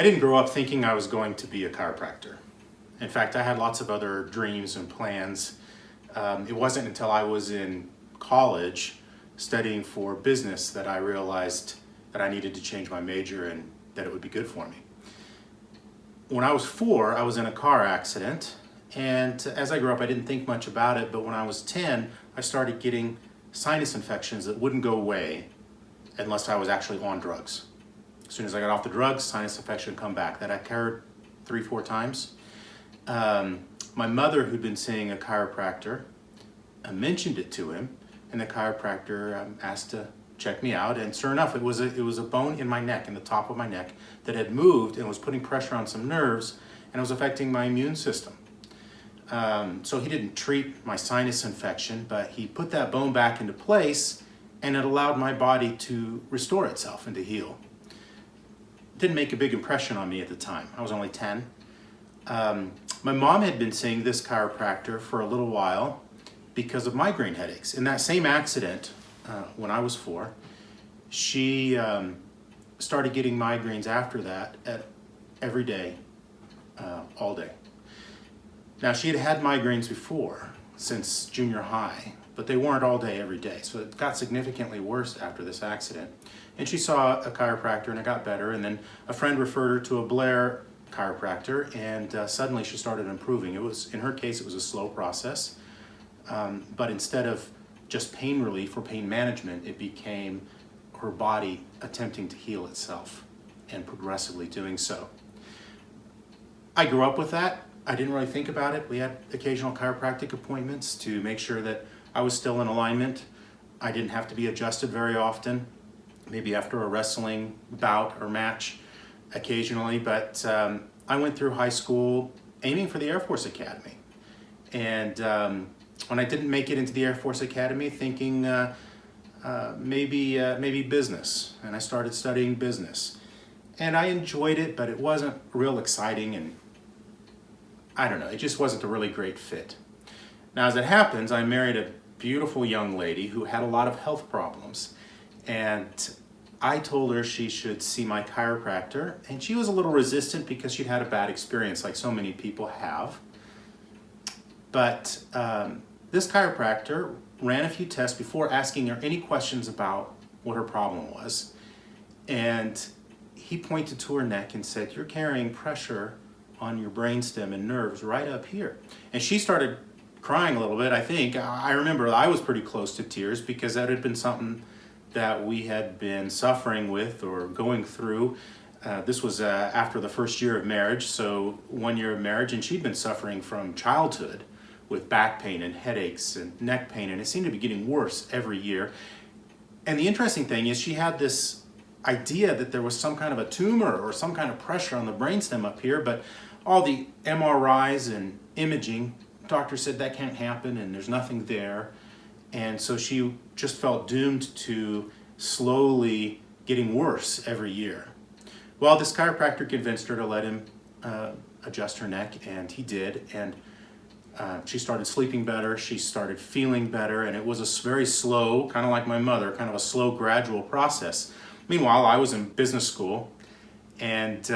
I didn't grow up thinking I was going to be a chiropractor. In fact, I had lots of other dreams and plans. It wasn't until I was in college studying for business that I realized that I needed to change my major and that it would be good for me. When I was 4, I was in a car accident, and as I grew up, I didn't think much about it, but when I was 10, I started getting sinus infections that wouldn't go away unless I was actually on drugs. As soon as I got off the drugs, sinus infection would come back. That occurred 3-4 times. My mother, who'd been seeing a chiropractor, mentioned it to him, and the chiropractor asked to check me out, and sure enough, it was a bone in my neck, in the top of my neck, that had moved and was putting pressure on some nerves, and it was affecting my immune system. So he didn't treat my sinus infection, but he put that bone back into place, and it allowed my body to restore itself and to heal. Didn't make a big impression on me at the time. I was only 10. My mom had been seeing this chiropractor for a little while because of migraine headaches. In that same accident, when I was 4, she started getting migraines after that every day, all day. Now, she had had migraines before, since junior high, but they weren't all day, every day. So it got significantly worse after this accident. And she saw a chiropractor and it got better. And then a friend referred her to a Blair Chiropractor, and suddenly she started improving. It was, in her case, it was a slow process. But instead of just pain relief or pain management, it became her body attempting to heal itself and progressively doing so. I grew up with that. I didn't really think about it. We had occasional chiropractic appointments to make sure that I was still in alignment. I didn't have to be adjusted very often, maybe after a wrestling bout or match occasionally, but I went through high school aiming for the Air Force Academy. And when I didn't make it into the Air Force Academy, thinking maybe business, and I started studying business. And I enjoyed it, but it wasn't real exciting, and I don't know, it just wasn't a really great fit. Now, as it happens, I married a beautiful young lady who had a lot of health problems, and I told her she should see my chiropractor, and she was a little resistant because she'd had a bad experience, like so many people have. But this chiropractor ran a few tests before asking her any questions about what her problem was. And he pointed to her neck and said, "You're carrying pressure on your brainstem and nerves right up here." And she started crying a little bit, I think. I remember I was pretty close to tears because that had been something that we had been suffering with or going through. This was after the first year of marriage, so 1 year of marriage, and she'd been suffering from childhood with back pain and headaches and neck pain, and it seemed to be getting worse every year. And the interesting thing is she had this idea that there was some kind of a tumor or some kind of pressure on the brainstem up here, but all the MRIs and imaging, doctor said that can't happen and there's nothing there. And so she just felt doomed to slowly getting worse every year. Well, this chiropractor convinced her to let him adjust her neck, and he did. And she started sleeping better, she started feeling better, and it was a very slow, kind of like my mother, kind of a slow, gradual process. Meanwhile, I was in business school and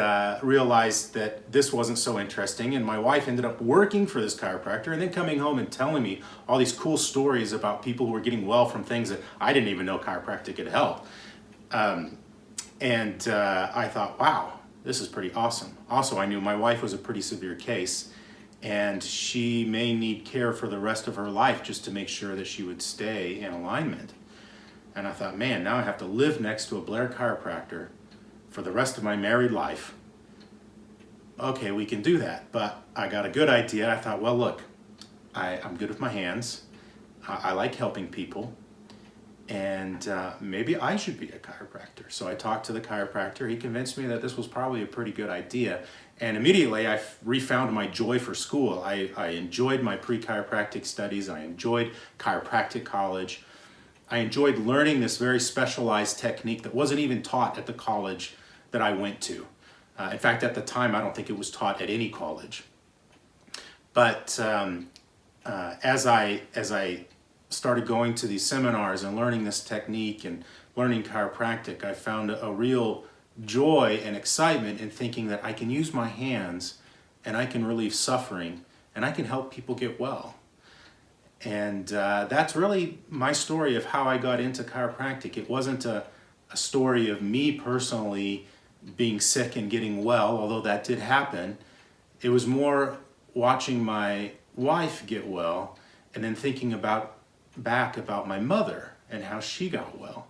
realized that this wasn't so interesting, and my wife ended up working for this chiropractor and then coming home and telling me all these cool stories about people who were getting well from things that I didn't even know chiropractic could help. I thought, wow, this is pretty awesome. Also, I knew my wife was a pretty severe case, and she may need care for the rest of her life just to make sure that she would stay in alignment. And I thought, man, now I have to live next to a Blair chiropractor for the rest of my married life. Okay, we can do that, but I got a good idea. I thought, well, look, I'm good with my hands. I like helping people, and maybe I should be a chiropractor. So I talked to the chiropractor. He convinced me that this was probably a pretty good idea. And immediately I refound my joy for school. I enjoyed my pre-chiropractic studies. I enjoyed chiropractic college. I enjoyed learning this very specialized technique that wasn't even taught at the college that I went to. In fact, at the time, I don't think it was taught at any college. But as I started going to these seminars and learning this technique and learning chiropractic, I found a real joy and excitement in thinking that I can use my hands and I can relieve suffering and I can help people get well. And that's really my story of how I got into chiropractic. It wasn't a story of me personally being sick and getting well, although that did happen. It was more watching my wife get well and then thinking back about my mother and how she got well.